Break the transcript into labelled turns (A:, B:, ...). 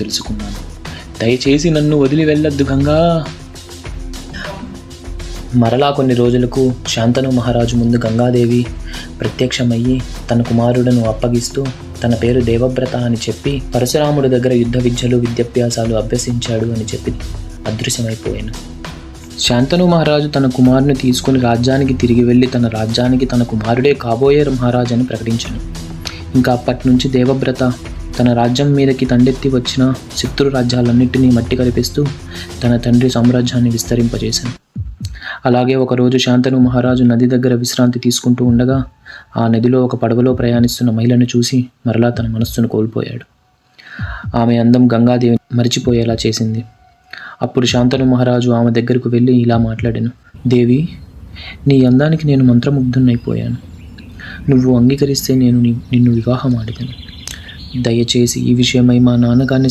A: తెలుసుకున్నాను. దయచేసి నన్ను వదిలి వెళ్ళొద్దు గంగా. మరలా కొన్ని రోజులకు శాంతను మహారాజు ముందు గంగాదేవి ప్రత్యక్షమయ్యి తన కుమారుడును అప్పగిస్తూ తన పేరు దేవవ్రత అని చెప్పి పరశురాముడి దగ్గర యుద్ధ విద్యలు విద్యాభ్యాసాలు అభ్యసించాడు అని చెప్పి అదృశ్యమైపోయాను. శాంతను మహారాజు తన కుమారుని తీసుకుని రాజ్యానికి తిరిగి వెళ్ళి తన రాజ్యానికి తన కుమారుడే కాబోయే మహారాజు అని ప్రకటించాను. ఇంకా అప్పటి నుంచి దేవవ్రత తన రాజ్యం మీదకి తండెత్తి వచ్చిన శత్రు రాజ్యాలన్నింటినీ మట్టి కరిపిస్తూ తన తండ్రి సామ్రాజ్యాన్ని విస్తరింపజేశాను. అలాగే ఒకరోజు శాంతను మహారాజు నది దగ్గర విశ్రాంతి తీసుకుంటూ ఉండగా ఆ నదిలో ఒక పడవలో ప్రయాణిస్తున్న మహిళను చూసి మరలా తన మనస్సును కోల్పోయాడు. ఆమె అందం గంగాదేవి మరిచిపోయేలా చేసింది. అప్పుడు శాంతను మహారాజు ఆమె దగ్గరకు వెళ్ళి ఇలా మాట్లాడాను. దేవి, నీ అందానికి నేను మంత్రముగ్ధున్నైపోయాను. నువ్వు అంగీకరిస్తే నేను నిన్ను వివాహం ఆడిదను. దయచేసి ఈ విషయమై మా నాన్నగారిని